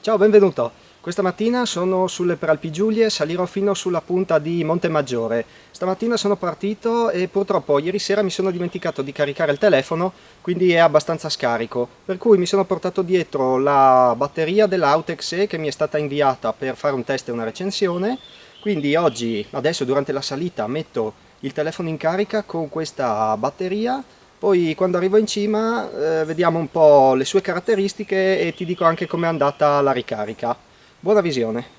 Ciao, benvenuto. Questa mattina sono sulle Prealpi Giulie, salirò fino sulla punta di Montemaggiore. Stamattina sono partito e purtroppo ieri sera mi sono dimenticato di caricare il telefono, quindi è abbastanza scarico. Per cui mi sono portato dietro la batteria dell'Autex E che mi è stata inviata per fare un test e una recensione. Quindi oggi, adesso durante la salita, metto il telefono in carica con questa batteria. Poi quando arrivo in cima vediamo un po' le sue caratteristiche e ti dico anche com'è andata la ricarica. Buona visione!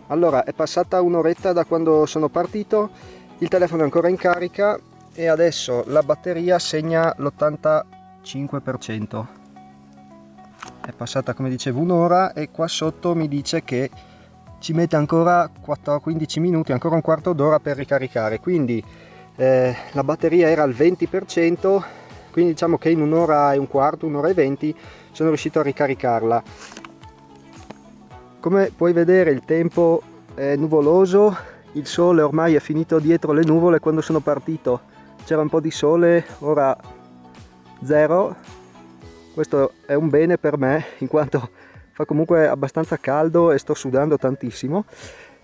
Allora, è passata un'oretta da quando sono partito, il telefono è ancora in carica e adesso la batteria segna l'85%. È passata, come dicevo, un'ora e qua sotto mi dice che ci mette ancora 15 minuti, ancora un quarto d'ora per ricaricare. Quindi la batteria era al 20%, quindi diciamo che in un'ora e un quarto, un'ora e 20 sono riuscito a ricaricarla. Come puoi vedere il tempo è nuvoloso, il sole ormai è finito dietro le nuvole. Quando sono partito c'era un po' di sole, ora zero. Questo è un bene per me in quanto fa comunque abbastanza caldo e sto sudando tantissimo,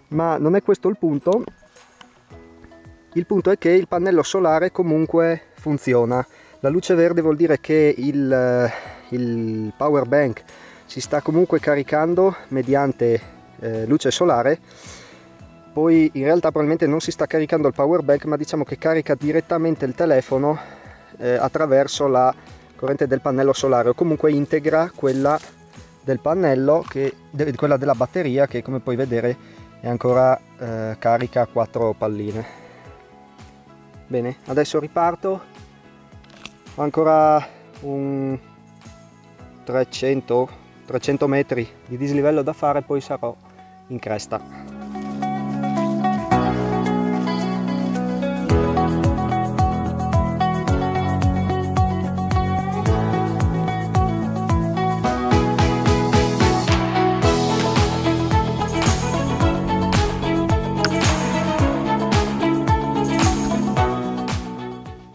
ma non è questo il punto. Il punto è che il pannello solare comunque funziona. La luce verde vuol dire che il power bank si sta comunque caricando mediante luce solare. Poi in realtà probabilmente non si sta caricando il power bank, ma diciamo che carica direttamente il telefono attraverso la corrente del pannello solare, o comunque integra quella del pannello, quella della batteria, che come puoi vedere è ancora carica a 4 palline. Bene, adesso riparto, ho ancora un 300 metri di dislivello da fare, poi sarò in cresta.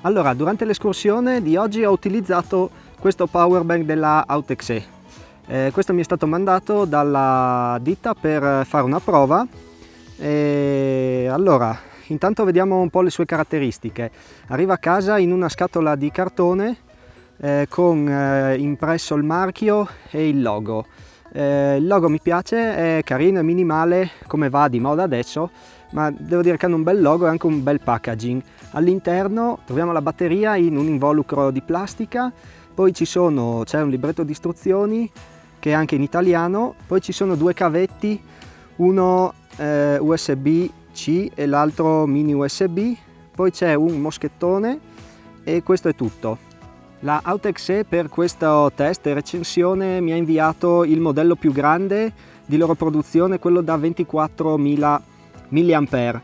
Allora, durante l'escursione di oggi ho utilizzato questo power bank della Autex E. Questo mi è stato mandato dalla ditta per fare una prova. Allora, intanto vediamo un po' le sue caratteristiche. Arriva a casa in una scatola di cartone con impresso il marchio e il logo. Il logo mi piace, è carino, è minimale, come va di moda adesso, ma devo dire che hanno un bel logo e anche un bel packaging. All'interno troviamo la batteria in un involucro di plastica, poi c'è un libretto di istruzioni che è anche in italiano, poi ci sono due cavetti, uno USB-C e l'altro mini USB, poi c'è un moschettone e questo è tutto. La Autex E per questo test e recensione mi ha inviato il modello più grande di loro produzione, quello da 24.000 mAh.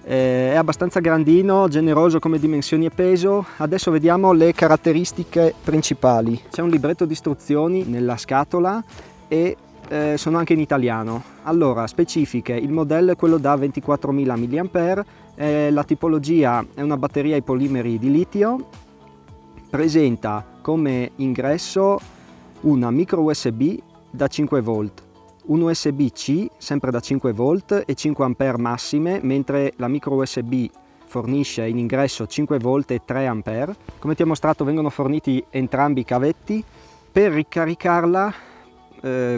È abbastanza grandino, generoso come dimensioni e peso. Adesso vediamo le caratteristiche principali. C'è un libretto di istruzioni nella scatola e sono anche in italiano. Allora, specifiche: il modello è quello da 24.000 mAh, la tipologia è una batteria ai polimeri di litio, presenta come ingresso una micro USB da 5 volt, un USB-C sempre da 5 volt e 5 A massime, mentre la micro USB fornisce in ingresso 5 volt e 3 A. Come ti ho mostrato vengono forniti entrambi i cavetti Per ricaricarla,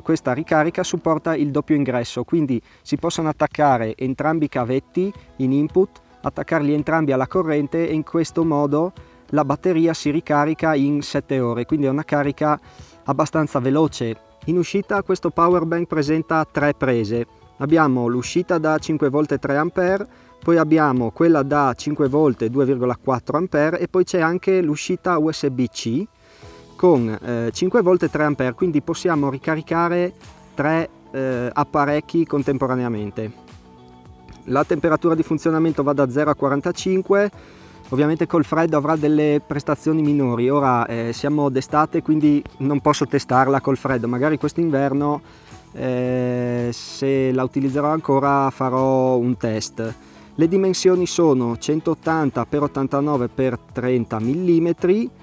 questa ricarica supporta il doppio ingresso, quindi si possono attaccare entrambi i cavetti in input, attaccarli entrambi alla corrente e in questo modo la batteria si ricarica in 7 ore, quindi è una carica abbastanza veloce. In uscita questo power bank presenta 3 prese. Abbiamo l'uscita da 5V 3A, poi abbiamo quella da 5V 2,4A e poi c'è anche l'uscita USB-C con 5V 3A, quindi possiamo ricaricare 3 apparecchi contemporaneamente. La temperatura di funzionamento va da 0 a 45, ovviamente col freddo avrà delle prestazioni minori. Ora siamo d'estate, quindi non posso testarla col freddo, magari quest'inverno se la utilizzerò ancora farò un test. Le dimensioni sono 180 x 89 x 30 mm,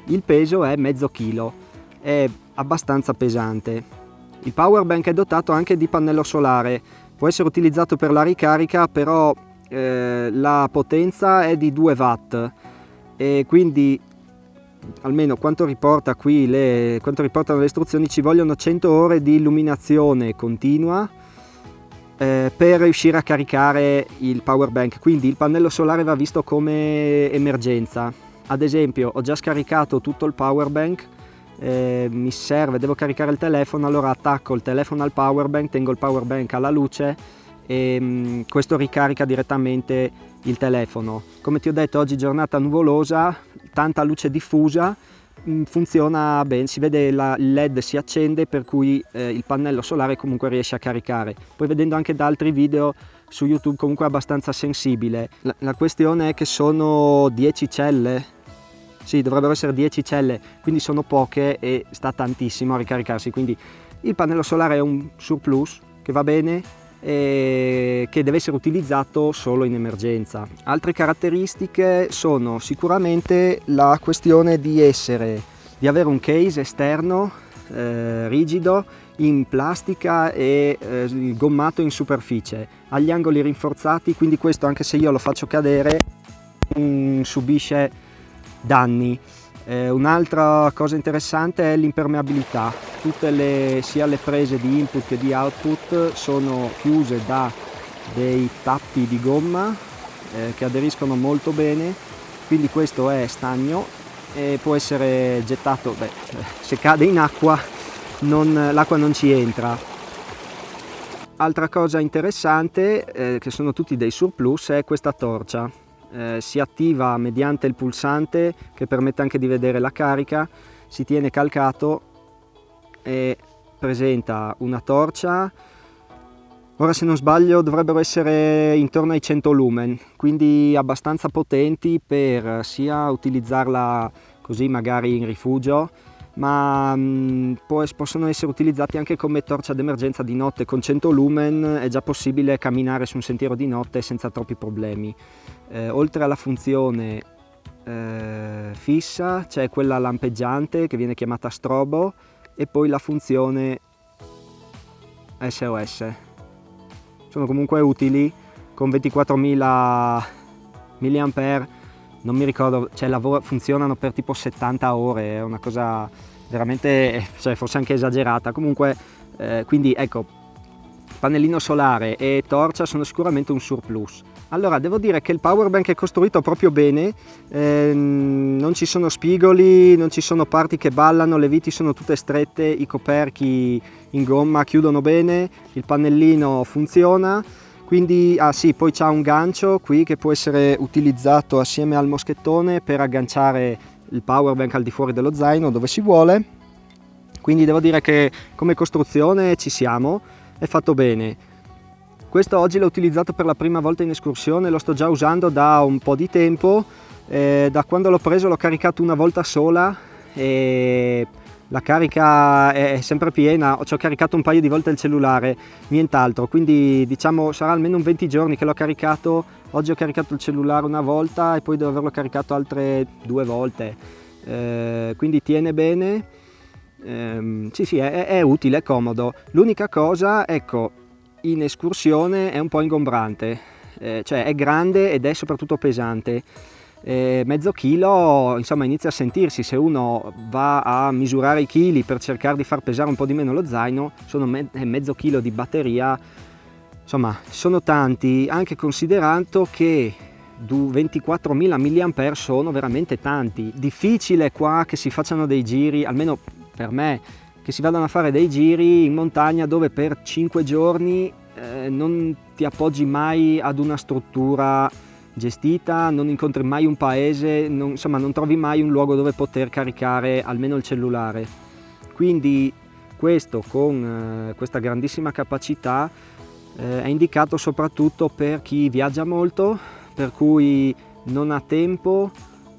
il peso è mezzo chilo, è abbastanza pesante. Il power bank è dotato anche di pannello solare, può essere utilizzato per la ricarica, però la potenza è di 2 watt e quindi almeno quanto riportano le istruzioni, ci vogliono 100 ore di illuminazione continua per riuscire a caricare il power bank, quindi il pannello solare va visto come emergenza. Ad esempio, ho già scaricato tutto il power bank, mi serve, devo caricare il telefono, allora attacco il telefono al power bank, tengo il power bank alla luce e questo ricarica direttamente il telefono. Come ti ho detto, oggi giornata nuvolosa, tanta luce diffusa, funziona bene, si vede il LED si accende, per cui il pannello solare comunque riesce a caricare. Poi vedendo anche da altri video su YouTube comunque è abbastanza sensibile. La questione è che sono 10 celle, sì, dovrebbero essere 10 celle, quindi sono poche e sta tantissimo a ricaricarsi, quindi il pannello solare è un surplus che va bene e che deve essere utilizzato solo in emergenza. Altre caratteristiche sono sicuramente la questione di avere un case esterno rigido in plastica e gommato in superficie, agli angoli rinforzati, quindi questo, anche se io lo faccio cadere, subisce danni. Un'altra cosa interessante è l'impermeabilità. Sia le prese di input che di output sono chiuse da dei tappi di gomma che aderiscono molto bene, quindi questo è stagno e può essere gettato, se cade in acqua l'acqua non ci entra. Altra cosa interessante, che sono tutti dei surplus, è questa torcia. Si attiva mediante il pulsante che permette anche di vedere la carica, si tiene calcato e presenta una torcia. Ora, se non sbaglio, dovrebbero essere intorno ai 100 lumen, quindi abbastanza potenti per sia utilizzarla così magari in rifugio, ma possono essere utilizzati anche come torcia d'emergenza di notte. Con 100 lumen è già possibile camminare su un sentiero di notte senza troppi problemi. Oltre alla funzione fissa c'è quella lampeggiante che viene chiamata strobo e poi la funzione SOS. Sono comunque utili, con 24.000 mAh, non mi ricordo, funzionano per tipo 70 ore, è una cosa veramente, forse anche esagerata. Comunque, quindi ecco, pannellino solare e torcia sono sicuramente un surplus. Allora, devo dire che il power bank è costruito proprio bene, non ci sono spigoli, non ci sono parti che ballano, le viti sono tutte strette, i coperchi in gomma chiudono bene, il pannellino funziona, quindi poi c'ha un gancio qui che può essere utilizzato assieme al moschettone per agganciare il power bank al di fuori dello zaino dove si vuole, quindi devo dire che come costruzione ci siamo, è fatto bene. Questo oggi l'ho utilizzato per la prima volta in escursione, lo sto già usando da un po' di tempo, da quando l'ho preso l'ho caricato una volta sola e la carica è sempre piena, ci ho caricato un paio di volte il cellulare, nient'altro, quindi diciamo sarà almeno un 20 giorni che l'ho caricato. Oggi ho caricato il cellulare una volta e poi devo averlo caricato altre 2 volte, quindi tiene bene, sì, è utile, è comodo. L'unica cosa, ecco, in escursione è un po' ingombrante, cioè è grande ed è soprattutto pesante. mezzo chilo insomma inizia a sentirsi. Se uno va a misurare i chili per cercare di far pesare un po' di meno lo zaino, sono mezzo chilo di batteria, insomma sono tanti, anche considerato che 24.000 mAh sono veramente tanti. Difficile qua che si facciano dei giri, almeno per me, che si vadano a fare dei giri in montagna dove per 5 giorni non ti appoggi mai ad una struttura gestita, non incontri mai un paese, insomma non trovi mai un luogo dove poter caricare almeno il cellulare. Quindi questo con questa grandissima capacità è indicato soprattutto per chi viaggia molto, per cui non ha tempo,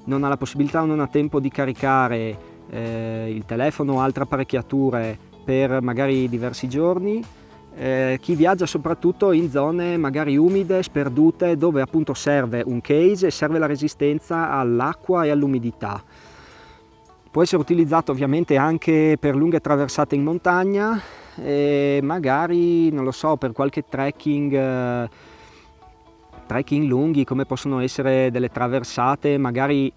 non ha la possibilità o non ha tempo di caricare il telefono o altre apparecchiature per magari diversi giorni. Chi viaggia soprattutto in zone magari umide, sperdute, dove appunto serve un case e serve la resistenza all'acqua e all'umidità. Può essere utilizzato ovviamente anche per lunghe traversate in montagna e magari, non lo so, per qualche trekking lunghi, come possono essere delle traversate magari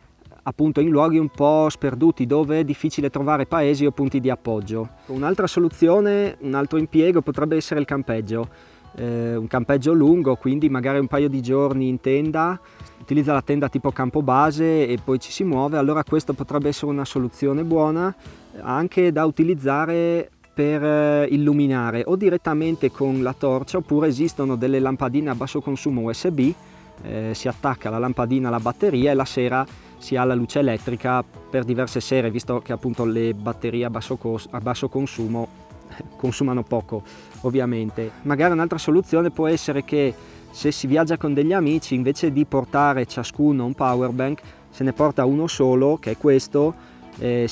appunto in luoghi un po' sperduti dove è difficile trovare paesi o punti di appoggio. Un'altra soluzione, un altro impiego potrebbe essere il campeggio, un campeggio lungo, quindi magari un paio di giorni in tenda, utilizza la tenda tipo campo base e poi ci si muove. Allora questo potrebbe essere una soluzione buona anche da utilizzare per illuminare o direttamente con la torcia, oppure esistono delle lampadine a basso consumo USB, si attacca la lampadina alla batteria e la sera si ha la luce elettrica per diverse sere, visto che appunto le batterie a basso consumo consumano poco ovviamente. Magari un'altra soluzione può essere che se si viaggia con degli amici, invece di portare ciascuno un power bank, se ne porta uno solo, che è questo.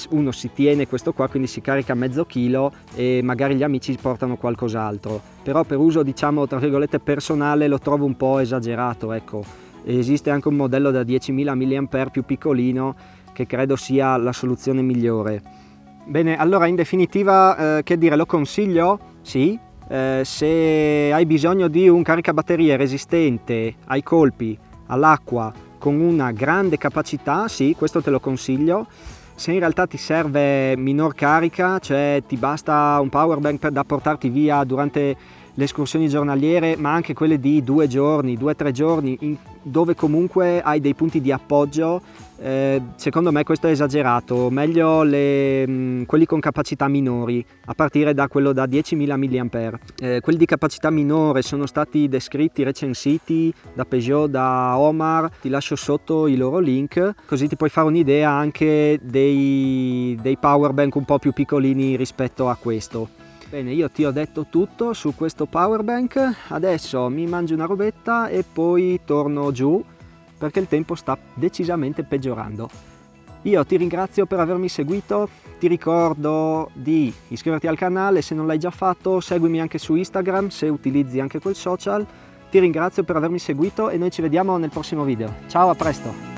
Uno si tiene questo qua, quindi si carica mezzo chilo e magari gli amici portano qualcos'altro, però per uso diciamo tra virgolette personale lo trovo un po' esagerato, ecco. Esiste anche un modello da 10.000 mAh più piccolino che credo sia la soluzione migliore. Bene, allora in definitiva che dire, lo consiglio? Sì, se hai bisogno di un caricabatterie resistente ai colpi, all'acqua, con una grande capacità, sì, questo te lo consiglio. Se in realtà ti serve minor carica, cioè ti basta un power bank da portarti via durante le escursioni giornaliere, ma anche quelle di 2 giorni, 2-3 giorni, dove comunque hai dei punti di appoggio, secondo me questo è esagerato. Meglio quelli con capacità minori, a partire da quello da 10.000 mAh. Quelli di capacità minore sono stati descritti, recensiti da Peugeot, da Omar, ti lascio sotto i loro link, così ti puoi fare un'idea anche dei power bank un po' più piccolini rispetto a questo. Bene, io ti ho detto tutto su questo power bank, adesso mi mangio una robetta e poi torno giù perché il tempo sta decisamente peggiorando. Io ti ringrazio per avermi seguito, ti ricordo di iscriverti al canale se non l'hai già fatto, seguimi anche su Instagram se utilizzi anche quel social. Ti ringrazio per avermi seguito e noi ci vediamo nel prossimo video. Ciao, a presto!